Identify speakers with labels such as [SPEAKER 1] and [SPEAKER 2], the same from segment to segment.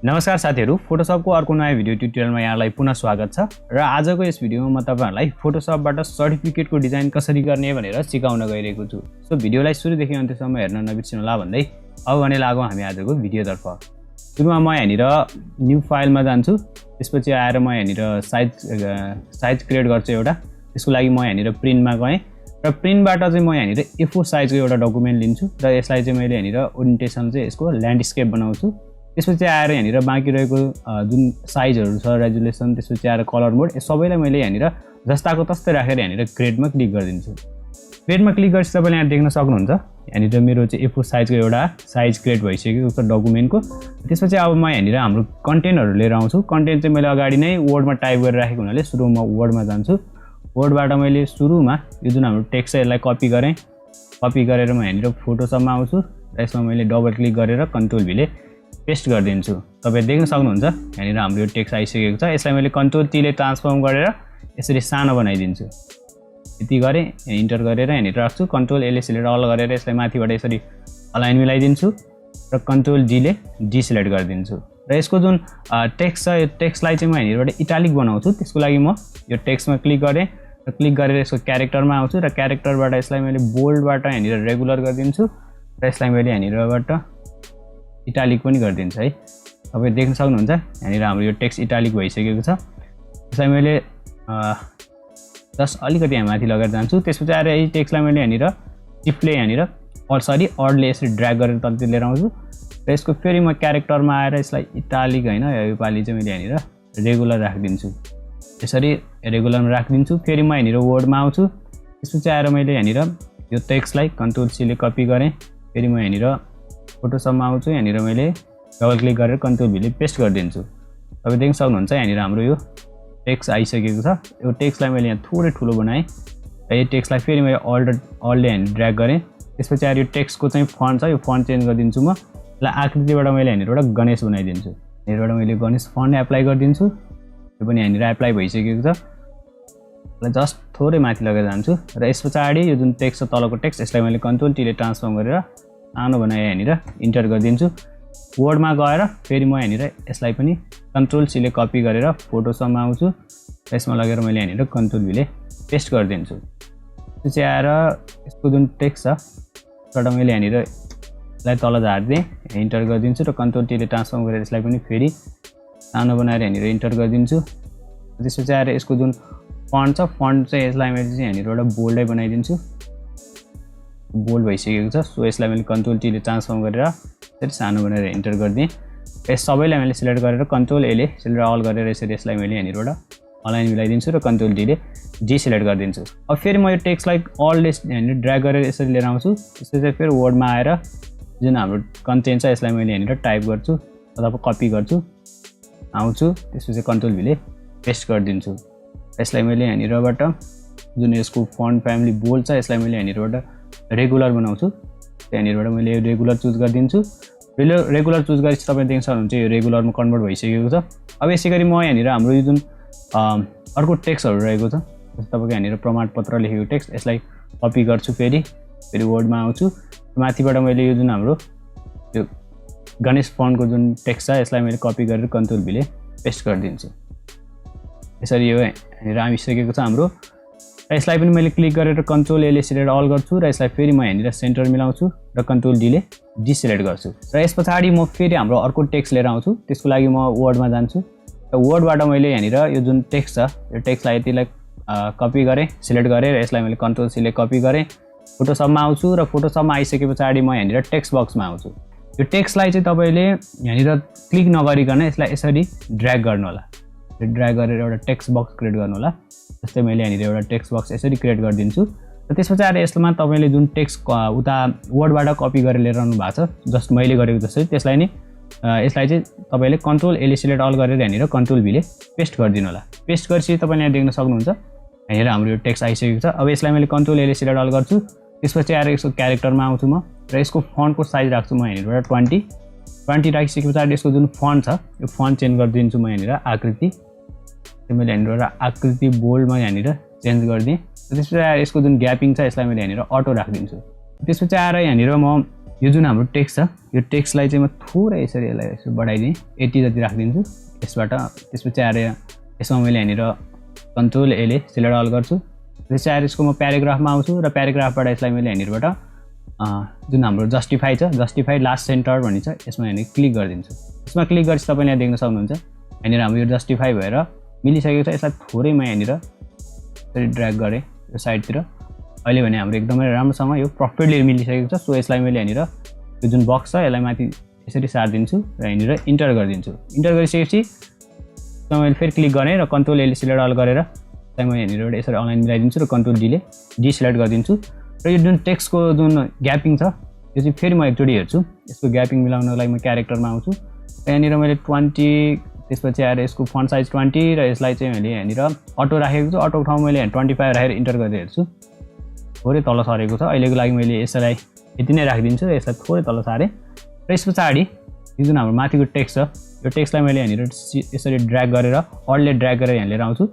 [SPEAKER 1] नमस्कार साथीहरु, फोटोशपको अर्को नयाँ भिडियो ट्युटोरियलमा यहाँलाई पुनः स्वागत छ र आजको यस भिडियोमा म तपाईहरुलाई फोटोशपबाट सर्टिफिकेटको डिजाइन कसरी गर्ने भनेर सिकाउन गइरहेको छु। सो भिडियोलाई सुरुदेखि अन्त्यसम्म हेर्न नबिर्सिनु होला भन्दै अब भने लागौं हामी आजको भिडियोतर्फ। सुरुमा म यहाँनिर न्यू फाइलमा जान्छु। त्यसपछि आएर म यहाँनिर साइज क्रिएट गर्छु एउटा। त्यसको लागि म यहाँनिर प्रिन्टमा गएँ र प्रिन्टबाट चाहिँ म यहाँनिर A4 साइजको एउटा डकुमेन्ट लिन्छु र यसलाई चाहिँ मैले यहाँनिर ओरिएन्टेसन चाहिँ यसको ल्यान्डस्केप बनाउँछु। त्यसपछि आएर यहाँनिर बाँकी रहेको जुन साइजहरु छ, रेजुलेसन, त्यसपछि आएर कलर मोड, यो सबैलाई मैले यहाँनिर जस्ताको तस्तै राखेर यहाँनिर क्रिएटमा क्लिक गरिदिन्छु। क्रिएटमा क्लिक गरेपछि तपाईले यहाँ देख्न सक्नुहुन्छ यहाँनिर मेरो चाहिँ A4 साइजको एउटा साइज क्रिएट भइसक्यो छ डकुमेन्टको। त्यसपछि अब म यहाँनिर हाम्रो कन्टेन्टहरु लिएर आउँछु। कन्टेन्ट चाहिँ मैले अगाडि नै वर्डमा टाइप गरेर राखेको हुनाले सुरुमा म वर्डमा जान्छु। वर्डबाट मैले सुरुमा यो जुन हाम्रो टेक्स्ट छ यसलाई कपी गरेँ। कपी गरेर म यहाँनिर फोटोशपमा आउँछु र यसमा मैले डबल क्लिक गरेर कन्ट्रोल भी ले पेस्ट गरिदिन्छु। तपाईले देख्न सक्नुहुन्छ यहाँनिर हाम्रो यो टेक्स्ट आइसकेको छ। यसलाई मैले कन्ट्रोल टी ले ट्रान्सफर्म गरेर यसरी सानो बनाइदिन्छु। यति गरे इन्टर गरेर यहाँनिर राख्छु। कन्ट्रोल ए ले सिलेक्ट अल गरेर यसलाई माथिबाट यसरी अलाइन मिलाइदिन्छु र कन्ट्रोल डी ले डिसिलेक्ट गरिदिन्छु। र यसको जुन टेक्स्ट छ यो टेक्स्टलाई चाहिँ म यहाँनिरबाट इटालिक बनाउँछु। त्यसको लागि म यो टेक्स्टमा क्लिक गरेँ र क्लिक गरेर यसको क्यारेक्टरमा आउँछु र क्यारेक्टरबाट यसलाई मैले बोल्डबाट यहाँनिर रेगुलर गरिदिन्छु र यसलाई मैले यहाँनिरबाट इटालिक पनि गरिदिन्छु है। तपाईले देख्न सक्नुहुन्छ यहाँनिर हाम्रो यो टेक्स्ट इटालिक भइसकेको छ। यसलाई मैले जस्ट अलिकति यहाँ माथि लगेर जान्छु। त्यसपछि आएर यही टेक्स्टलाई मैले यहाँनिर शिफ्टले यहाँनिर अडले यसरी ड्र्याग गरेर तलतिर लिएर आउँछु र यसको फेरि म क्यारेक्टरमा आएर यसलाई इटालिक हैन यो पाली चाहिँ मैले यहाँनिर रेगुलर राखिदिन्छु। यसरी रेगुलरमा राखिदिन्छु। फेरि म यहाँनिर वर्डमा आउँछु। त्यसपछि आएर मैले यहाँनिर यो टेक्स्टलाई कन्ट्रोल सी ले कपी गरेँ। फेरि म यहाँनिर फोटोशपमा आउँछु। यहाँनिर मैले डबल क्लिक गरेर कन्ट्रोल भी ले पेस्ट गरिदिन्छु। तपाईले देख्न सक्नुहुन्छ यहाँनिर हाम्रो यो टेक्स्ट आइसकेको छ। यो टेक्स्टलाई मैले यहाँ थोरै ठुलो बनाएँ र यो टेक्स्टलाई फेरि मैले अल्टले यहाँनिर ड्र्याग गरेँ। त्यसपछि आएर यो टेक्स्टको चाहिँ फन्ट छ, यो फन्ट चेन्ज गरिदिन्छु। म यसलाई आकृतिबाट मैले यहाँनिरबाट गणेश बनाइदिन्छु। यहाँनिरबाट मैले गणेश फन्ट एप्लाई गरिदिन्छु। यो पनि यहाँनिर एप्लाई भइसकेको छ। यसलाई जस्ट थोरै माथि लगेर जान्छु र यस पछाडि यो जुन टेक्स्ट छ तलको टेक्स्ट यसलाई मैले कन्ट्रोल टी ले ट्रान्सफर्म गरेर सानो बनाए यहाँनिर इन्टर गरिदिन्छु। वर्डमा गएर फेरि म यहाँनिर यसलाई पनि कन्ट्रोल सी ले कपी गरेर फोटोशपमा आउँछु र यसमा लगेर मैले यहाँनिर कन्ट्रोल भी ले पेस्ट गरिदिन्छु। त्यसपछि आएर यसको जुन टेक्स्ट छ त्यसबाट मैले यहाँनिर यसलाई तल झार्दिएँ, इन्टर गरिदिन्छु र कन्ट्रोल टी ले ट्रान्सफर्म गरेर यसलाई पनि फेरि सानो बनाएर यहाँनिर इन्टर गरिदिन्छु। त्यसपछि आएर यसको जुन फन्ट छ फन्ट चाहिँ यसलाई मैले चाहिँ यहाँनिरबाट बोल्डै बनाइदिन्छु। बोल्ड भइसकेको छ। सो यसलाई मैले कन्ट्रोल टी ले ट्रान्सफर्म गरेर यसरी सानो बनाएर इन्टर गरिदिएँ। यस सबैलाई मैले सिलेक्ट गरेर कन्ट्रोल ए ले सिलेक्ट अल गरेर यसरी यसलाई मैले यहाँनिरबाट अलाइन मिलाइदिन्छु र कन्ट्रोल डी ले डिसिलेक्ट गरिदिन्छु। अब फेरि म यो टेक्स्टलाई अल्टले यहाँनिर ड्र्याग गरेर यसरी लिएर आउँछु। त्यसपछि फेरि वर्डमा आएर जुन हाम्रो कन्टेन्ट छ यसलाई मैले यहाँनिर टाइप गर्छु अथवा कपी गर्छु, आउँछु। त्यसपछि कन्ट्रोल भी ले पेस्ट गरिदिन्छु। यसलाई मैले यहाँनिरबाट जुन यसको फन्ट फ्यामिली बोल्ड छ यसलाई मैले यहाँनिरबाट रेगुलर बनाउँछु। यहाँनिरबाट मैले यो रेगुलर चुज गरिदिन्छु। रेगुलर चुज गरेपछि तपाईले देख्न सक्नुहुन्छ यो रेगुलरमा कन्भर्ट भइसकेको छ। अब यसैगरी म यहाँनिर हाम्रो यो जुन अर्को टेक्स्टहरु रहेको छ तपाईको यहाँनिर प्रमाणपत्र लेखेको टेक्स्ट यसलाई कपी गर्छु। फेरि वर्डमा आउँछु। माथिबाट मैले यो जुन हाम्रो यो गणेश फन्टको जुन टेक्स्ट छ यसलाई मैले कपी गरेर कन्ट्रोल भी ले पेस्ट गरिदिन्छु। यसरी यो यहाँनिर आइसकेको छ हाम्रो। यसलाई पनि मैले क्लिक गरेर कन्ट्रोल ए ले सिलेक्ट अल गर्छु र यसलाई फेरि म यहाँनिर सेन्टर मिलाउँछु र कन्ट्रोल डी ले डिसिलेक्ट गर्छु। र यस पछाडि म फेरि हाम्रो अर्को टेक्स्ट लिएर आउँछु। त्यसको लागि म वर्डमा जान्छु र वर्डबाट मैले यहाँनिर यो जुन टेक्स्ट छ यो टेक्स्टलाई यतिलाई कपी गरेँ, सिलेक्ट गरेर यसलाई मैले कन्ट्रोल सी ले कपी गरेँ। फोटोशपमा आउँछु र फोटोशपमा आइसके पछाडि म यहाँनिर टेक्स्ट बक्समा आउँछु। यो टेक्स्टलाई चाहिँ तपाईले यहाँनिर क्लिक नगरिकन यसलाई यसरी ड्र्याग गर्नु होला। ड्र्याग गरेर एउटा टेक्स्ट बक्स क्रिएट गर्नु होला। जस्तै मैले यहाँनिर एउटा टेक्स्ट बक्स यसरी क्रिएट गरिदिन्छु र त्यसपछि आएर यसमा तपाईले जुन टेक्स्ट उता वर्डबाट कपी गरेर लिएर आउनु भएको छ जस्ट मैले गरेको जस्तै त्यसलाई नि यसलाई चाहिँ तपाईले कन्ट्रोल ए ले सिलेक्ट अल गरेर यहाँनिर कन्ट्रोल भी ले पेस्ट गरिदिनु होला। पेस्ट गरेपछि तपाईले यहाँ देख्न सक्नुहुन्छ यहाँनिर हाम्रो यो टेक्स्ट आइसकेको छ। अब यसलाई मैले कन्ट्रोल ए ले सिलेक्ट अल गर्छु। त्यसपछि आएर यसको क्यारेक्टरमा आउँछु म र यसको फन्टको साइज राख्छु म यहाँनिरबाट 20 राखिसके पछाडि यसको जुन फन्ट छ यो फन्ट चेन्ज गरिदिन्छु म यहाँनिर आकृति। मैले यहाँनिर आकृति बोल्डमा यहाँनिर चेन्ज गरिदिएँ। त्यसपछि यसको जुन ग्यापिङ छ यसलाई मैले यहाँनिर अटो राखिदिन्छु। त्यसपछि आएर यहाँनिर म यो जुन हाम्रो टेक्स्ट छ यो टेक्स्टलाई चाहिँ म थोरै यसरी यसलाई यसो बढाइदिएँ 80 जति राखिदिन्छु यसबाट। त्यसपछि आएर यसमा मैले यहाँनिर कन्ट्रोल एले सिलेक्ट अल गर्छु। त्यसपछि आएर यसको म प्याराग्राफमा आउँछु र प्याराग्राफबाट यसलाई मैले यहाँनिरबाट जुन हाम्रो जस्टिफाई छ जस्टिफाई लास्ट सेन्टर भन्ने छ यसमा यहाँनिर क्लिक गरिदिन्छु। यसमा क्लिक गरेपछि तपाईँले यहाँ देख्न सक्नुहुन्छ यहाँनिर हाम्रो यो जस्टिफाई भएर मिलिसकेको छ। यसलाई थोरै म यहाँनिर यसरी ड्र्याग गरेँ यो साइडतिर। अहिले भने हाम्रो एकदमै राम्रोसँग यो प्रपरली मिलिसकेको छ। सो यसलाई मैले यहाँनिर यो जुन बक्स छ यसलाई माथि यसरी सारिदिन्छु र यहाँनिर इन्टर गरिदिन्छु। इन्टर गरिसकेपछि मैले फेरि क्लिक गरेँ र कन्ट्रोल एले सिलेक्ट अल गरेर त्यसलाई म यहाँनिरबाट यसरी अनलाइन मिलाइदिन्छु र कन्ट्रोल डीले डिसिलेक्ट गरिदिन्छु। र यो जुन टेक्स्टको जुन ग्यापिङ छ यो चाहिँ फेरि म एकचोटि हेर्छु। यसको ग्यापिङ मिलाउनको लागि म क्यारेक्टरमा आउँछु र यहाँनिर मैले 20 त्यसपछि आएर यसको फन्ट साइज 20 र यसलाई चाहिँ मैले यहाँनिर अटो राखेको छु। अटोको ठाउँमा मैले 25 राखेर इन्टर गरेर हेर्छु थोरै तल सरेको छ। अहिलेको लागि मैले यसलाई यति नै राखिदिन्छु र यसलाई थोरै तल सारेँ। र यस पछाडि यो जुन हाम्रो माथिको टेक्स्ट छ यो टेक्स्टलाई मैले यहाँनिर यसरी ड्र्याग गरेर अल्टले ड्र्याग गरेर यहाँ लिएर आउँछु।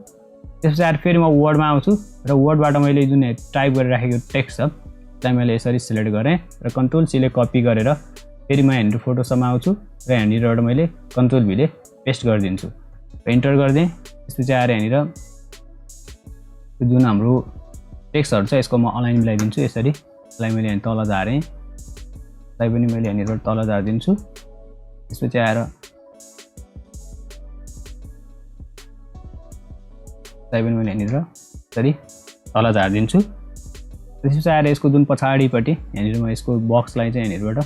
[SPEAKER 1] त्यसपछि आएर फेरि म वर्डमा आउँछु र वर्डबाट मैले जुन टाइप गरेर राखेको टेक्स्ट छ त्यसलाई मैले यसरी सिलेक्ट गरेँ र कन्ट्रोल सीले कपी गरेर फेरि म यहाँनिर फोटोसपमा आउँछु र यहाँनिरबाट मैले कन्ट्रोल भीले पेस्ट गरिदिन्छु र इन्टर गरिदिएँ। त्यसपछि आएर यहाँनिर जुन हाम्रो टेक्स्टहरू छ यसको म अलाइन मिलाइदिन्छु यसरी। यसलाई मैले यहाँ तल झारेँ यसलाई पनि मैले यहाँनिरबाट तल झारिदिन्छु। त्यसपछि आएर यसलाई पनि मैले यहाँनिर यसरी तल झारिदिन्छु। त्यसपछि आएर यसको जुन पछाडिपट्टि यहाँनिर म यसको बक्सलाई चाहिँ यहाँनिरबाट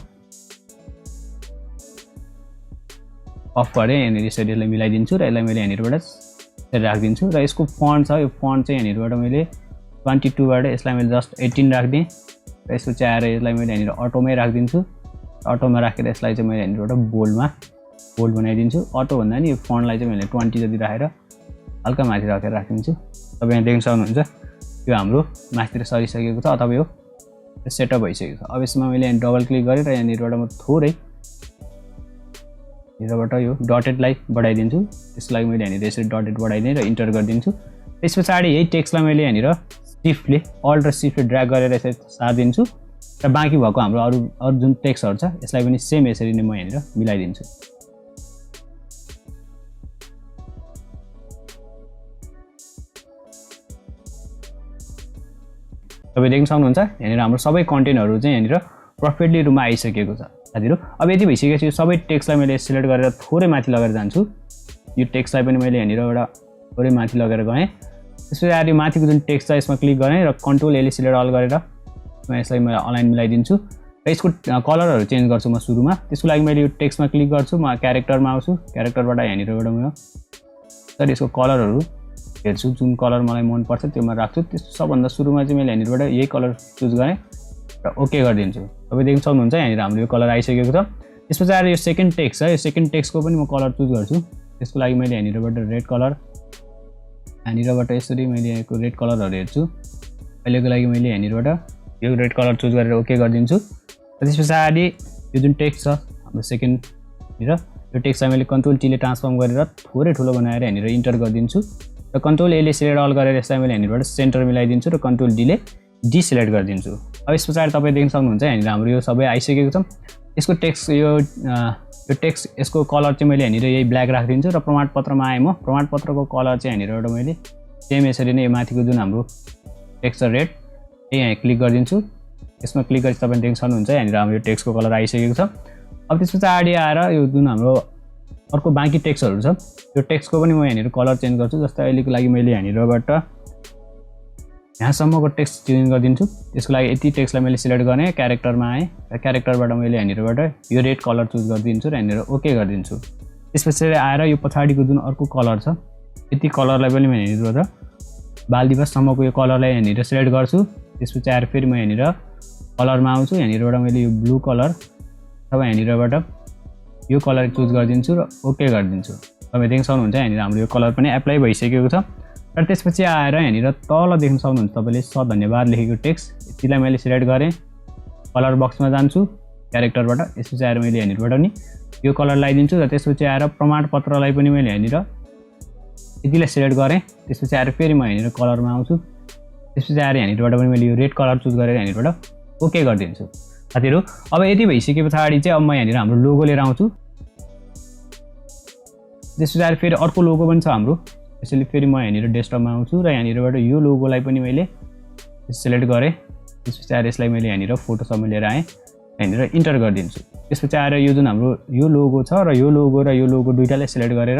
[SPEAKER 1] अफ गरेँ यहाँनिर यसरी यसलाई मिलाइदिन्छु र यसलाई मैले यहाँनिरबाट यसरी राखिदिन्छु। र यसको फन्ट छ यो फन्ट चाहिँ यहाँनिरबाट मैले 22 बाट यसलाई मैले जस्ट 18 राखिदिएँ र यसपछि आएर यसलाई मैले यहाँनिर अटोमै राखिदिन्छु। अटोमा राखेर यसलाई चाहिँ मैले यहाँनिरबाट बोल्ड बनाइदिन्छु। अटो भन्दा नि यो फन्टलाई चाहिँ मैले 20 जति राखेर हल्का माथि राखेर राखिदिन्छु। तपाईँ यहाँ देख्न सक्नुहुन्छ यो हाम्रो माथितिर सरिसकेको छ अथवा यो सेटअप भइसकेको छ। अब यसमा मैले यहाँ डबल क्लिक गरेर यहाँनिरबाट म थोरै यहाँबाट यो डटेडलाई बढाइदिन्छु। त्यसलाई मैले यहाँनिर यसरी डटेड बढाइदिएँ र इन्टर गरिदिन्छु। त्यस पछाडि यही टेक्स्टलाई मैले यहाँनिर सिफ्टले अल्ट र सिफ्टले ड्र्याग गरेर यसरी सारिदिन्छु र बाँकी भएको हाम्रो अरू जुन टेक्स्टहरू छ यसलाई पनि सेम यसरी नै म यहाँनिर मिलाइदिन्छु। तपाईँ देख्न सक्नुहुन्छ यहाँनिर हाम्रो सबै कन्टेन्टहरू चाहिँ यहाँनिर पर्फेक्टली रूपमा आइसकेको छ साथीहरू। अब यति भइसकेपछि यो सबै टेक्स्टलाई मैले सिलेक्ट गरेर थोरै माथि लगेर जान्छु। यो टेक्स्टलाई पनि मैले यहाँनिरबाट थोरै माथि लगेर गएँ। त्यसपछि आएर यो माथिको जुन टेक्स्ट छ यसमा क्लिक गरेँ र कन्ट्रोल एले सिलेक्ट अल गरेर यसलाई मैले अलाइन मिलाइदिन्छु र यसको कलरहरू चेन्ज गर्छु म सुरुमा। त्यसको लागि मैले यो टेक्स्टमा क्लिक गर्छु, म क्यारेक्टरमा आउँछु, क्यारेक्टरबाट यहाँनिरबाट म सर यसको कलरहरू हेर्छु जुन कलर मलाई मनपर्छ त्यो म राख्छु। त्यस सबभन्दा सुरुमा चाहिँ मैले यहाँनिरबाट यही कलर चुज गरेँ र ओके गरिदिन्छु। तपाईँ देख्न सक्नुहुन्छ यहाँनिर हाम्रो यो कलर आइसकेको छ। त्यसपछि आएर यो सेकेन्ड टेक्स्ट छ यो सेकेन्ड टेक्स्टको पनि म कलर चुज गर्छु। त्यसको लागि मैले यहाँनिरबाट रेड कलर यहाँनिरबाट यसरी मैले यहाँको रेड कलरहरू हेर्छु। अहिलेको लागि मैले यहाँनिरबाट यो रेड कलर चुज गरेर ओके गरिदिन्छु। त्यस पछाडि यो जुन टेक्स्ट छ हाम्रो सेकेन्डतिर यो टेक्स्टलाई मैले कन्ट्रोल टीले ट्रान्सफर्म गरेर थोरै ठुलो बनाएर यहाँनिर इन्टर गरिदिन्छु र कन्ट्रोल एले सिलेक्ट अल गरेर यसलाई मैले यहाँनिरबाट सेन्टर मिलाइदिन्छु र कन्ट्रोल डीले डिसिलेक्ट गरिदिन्छु। अब यस पछाडि तपाईँ देख्न सक्नुहुन्छ यहाँनिर हाम्रो यो सबै आइसकेको छ। यसको टेक्स्ट यो टेक्स्ट यसको कलर चाहिँ मैले यहाँनिर यही ब्ल्याक राखिदिन्छु र प्रमाणपत्रमा आएँ म। प्रमाणपत्रको कलर चाहिँ यहाँनिरबाट मैले सेम यसरी नै यो माथिको जुन हाम्रो टेक्स्ट रेड यही यहाँ क्लिक गरिदिन्छु। यसमा क्लिक गरेपछि तपाईँ देख्न सक्नुहुन्छ यहाँनिर हाम्रो यो टेक्स्टको कलर आइसकेको छ। अब त्यस पछाडि आएर यो जुन हाम्रो अर्को बाँकी टेक्स्टहरू छ यो टेक्स्टको पनि म यहाँनिर कलर चेन्ज गर्छु। जस्तै अहिलेको लागि मैले यहाँनिरबाट यहाँसम्मको टेक्स्ट चेन्ज गरिदिन्छु। त्यसको लागि यति टेक्स्टलाई मैले सिलेक्ट गरेँ, क्यारेक्टरमा आएँ र क्यारेक्टरबाट मैले यहाँनिरबाट यो रेड कलर चुज गरिदिन्छु र यहाँनिर ओके गरिदिन्छु। त्यसपछि आएर यो पछाडिको जुन अर्को कलर छ यति कलरलाई पनि म यहाँनिरबाट बाल दिवससम्मको यो कलरलाई यहाँनिर सिलेक्ट गर्छु। त्यसपछि आएर फेरि म यहाँनिर कलरमा आउँछु, यहाँनिरबाट मैले यो ब्लू कलर अथवा यहाँनिरबाट यो कलर चुज गरिदिन्छु र ओके गरिदिन्छु। तपाईँ देख्न सक्नुहुन्छ यहाँनिर हाम्रो यो कलर पनि एप्लाई भइसकेको छ। र त्यसपछि आएर यहाँनिर तल देख्न सक्नुहुन्छ तपाईँले धन्यवाद लेखेको टेक्स्ट यतिलाई मैले सिलेक्ट गरेँ, कलर बक्समा जान्छु क्यारेक्टरबाट। यसपछि आएर मैले यहाँनिरबाट नि यो कलर लगाइदिन्छु र त्यसपछि आएर प्रमाणपत्रलाई पनि मैले यहाँनिर यतिलाई सिलेक्ट गरेँ। त्यसपछि आएर फेरि म यहाँनिर कलरमा आउँछु। त्यसपछि आएर यहाँनिरबाट पनि मैले यो रेड कलर चुज गरेर यहाँनिरबाट ओके गरिदिन्छु। साथीहरु अब यति भइसके पछाडी चाहिँ अब म यहाँनिर हाम्रो लोगो लिएर आउँछु। त्यसपछि फेरि अर्को लोगो पनि छ हाम्रो। त्यसैले फेरि म यहाँनिर डेस्कटपमा आउँछु र यहाँनिरबाट यो लोगोलाई पनि मैले सिलेक्ट गरेँ। त्यसपछि यसलाई मैले यहाँनिर फोटोसपमा लिएर आएँ, यहाँनिर इन्टर गरिदिन्छु। त्यसपछि यो जुन हाम्रो यो लोगो छ र यो लोगो दुईटालाई सिलेक्ट गरेर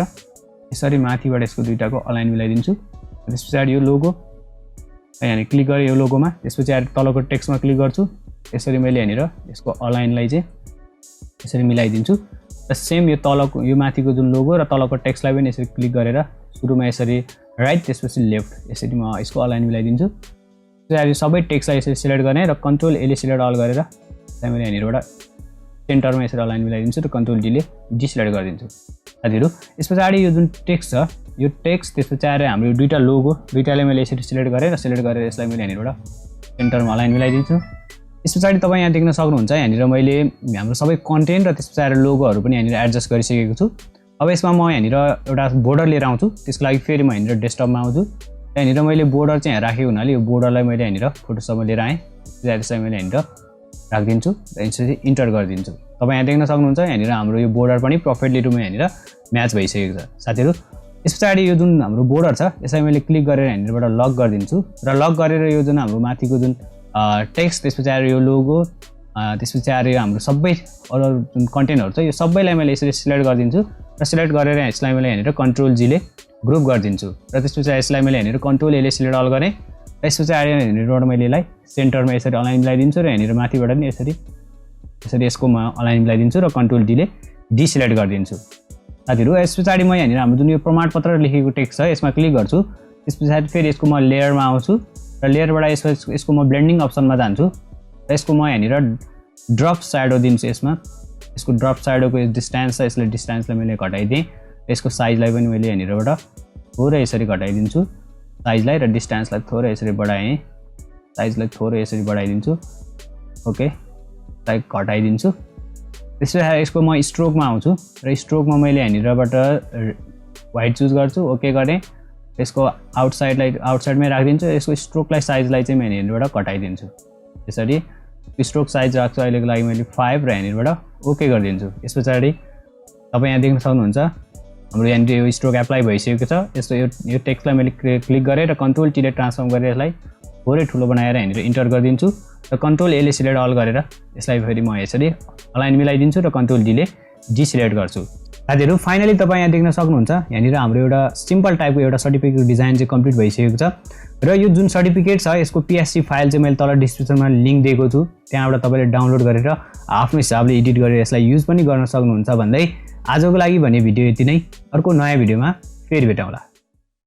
[SPEAKER 1] यसरी माथिबाट यसको दुईटाको अलाइन मिलाइदिन्छु। त्यसपछि यो लोगो यहाँनिर क्लिक गरेँ यो लोगोमा। त्यसपछि तलको टेक्स्टमा क्लिक गर्छु। यसरी मैले यहाँनिर यसको अलाइनलाई चाहिँ यसरी मिलाइदिन्छु र सेम यो तलको यो माथिको जुन लोगो र तलको टेक्स्टलाई पनि यसरी क्लिक गरेर सुरुमा यसरी राइट त्यसपछि लेफ्ट यसरी म यसको अलाइन मिलाइदिन्छु। त्यसपछि सबै टेक्स्टलाई यसरी सिलेक्ट गर्ने र कन्ट्रोल एले सिलेक्ट अल गरेर त्यसलाई मैले यहाँनिरबाट सेन्टरमा यसरी अलाइन मिलाइदिन्छु र कन्ट्रोल डीले डिसिलेक्ट गरिदिन्छु। साथीहरु यस पछाडी यो जुन टेक्स्ट छ यो टेक्स्ट त्यसपछि हाम्रो यो दुईटा लोगो दुईटाले मैले यसरी सिलेक्ट गरेर यसलाई मैले यहाँनिरबाट सेन्टरमा अलाइन मिलाइदिन्छु। यस पछाडी तपाईं यहाँ देख्न सक्नुहुन्छ यहाँनिर मैले हाम्रो सबै कन्टेन्ट र त्यसपछि लोगोहरु पनि यहाँनिर एडजस्ट गरिसकेको छु। अब यसमा म यहाँनिर एउटा बोर्डर लिएर आउँछु। त्यसको लागि फेरि म यहाँनिर डेस्कटपमा आउँछु। यहाँनिर मैले बोर्डर चाहिँ यहाँ राखेको हुनाले यो बोर्डरलाई मैले यहाँनिर फोटोसपमा लिएर आएँ। त्यसलाई मैले यहाँनिर राखिदिन्छु र यसरी इन्टर गरिदिन्छु। तपाईं यहाँ देख्न सक्नुहुन्छ यहाँनिर हाम्रो यो बोर्डर पनि पर्फेक्टली रुममा यहाँनिर म्याच भइसकेको छ। साथीहरु यस पछाडी यो जुन हाम्रो बोर्डर छ यसलाई मैले क्लिक गरेर यहाँनिरबाट लक गरिदिन्छु र लक गरेर यो जुन हाम्रो माथिको जुन टेक्स्ट त्यसपछि यो लोगो त्यसपछि हाम्रो सबै अरू जुन कन्टेन्टहरु छ यो सबैलाई मैले यसरी सिलेक्ट गरिदिन्छु र सिलेक्ट गरेर यसलाई मैले यहाँनिर कन्ट्रोल जी ले ग्रुप गरिदिन्छु र त्यसपछि यसलाई मैले यहाँनिर कन्ट्रोल ए ले सिलेक्ट अल गरेँ। त्यसपछि यहाँनिरबाट मैले यसलाई सेन्टरमा यसरी अलाइन मिलाइदिन्छु र यहाँनिर माथिबाट नि यसरी यसको म अलाइन मिलाइदिन्छु र कन्ट्रोल डी ले डिसिलेक्ट गरिदिन्छु। साथीहरु यस पछाडी म यहाँनिर हाम्रो जुन यो प्रमाणपत्र लेखेको टेक्स्ट छ यसमा क्लिक गर्छु। त्यसपछि फेरि यसको म लेयरमा आउँछु र लेयरबाट यसको म ब्लेन्डिङ अप्सनमा जान्छु र यसको म यहाँनिर ड्रप स्याडो दिन्छु। यसको ड्रप स्याडोको डिस्टेन्स छ यसले डिस्टेन्सलाई मैले घटाइदिएँ। यसको साइजलाई पनि मैले यहाँनिरबाट थोरै यसरी घटाइदिन्छु साइजलाई र डिस्टेन्सलाई थोरै यसरी बढाएँ। साइजलाई थोरै यसरी बढाइदिन्छु। ओके साइज घटाइदिन्छु। त्यसपछि यसको म स्ट्रोकमा आउँछु र स्ट्रोकमा मैले यहाँनिरबाट व्हाइट चुज गर्छु। ओके गरेँ। यसको आउटसाइडमै राखिदिन्छु। यसको स्ट्रोकलाई साइजलाई चाहिँ मैले यहाँनिरबाट घटाइदिन्छु। यसरी स्ट्रोक साइज राख्छु अहिलेको लागि मैले 5 र यहाँनिरबाट ओके गरिदिन्छु। यस पछाडी तपाईँ यहाँ देख्न सक्नुहुन्छ हाम्रो यहाँनिर यो स्ट्रोक एप्लाई भइसकेको छ। यस्तो यो टेक्स्टलाई मैले क्लिक गरेँ र कन्ट्रोल टी ले ट्रान्सफर्म गरेर यसलाई थोरै ठुलो बनाएर यहाँनिर इन्टर गरिदिन्छु र कन्ट्रोल ए ले सिलेक्ट अल गरेर यसलाई फेरि म यसरी अलाइन मिलाइदिन्छु र कन्ट्रोल डी ले डिसिलेक्ट गर्छु। साथीहरु फाइनली तपाईँ यहाँ देख्न सक्नुहुन्छ यहाँनिर हाम्रो एउटा सिम्पल टाइपको एउटा सर्टिफिकेट डिजाइन चाहिँ कम्प्लिट भइसकेको छ र यो जुन सर्टिफिकेट छ यसको पीएससी फाइल चाहिँ मैले तल डिस्क्रिप्सनमा लिंक दिएको छु। त्यहाँबाट तपाईले डाउनलोड गरेर आफ्नो हिसाबले एडिट गरेर यसलाई युज पनि गर्न सक्नुहुन्छ भन्दै आजको लागि भने भिडियो यति नै। अर्को नयाँ भिडियोमा फेरि भेटौँला।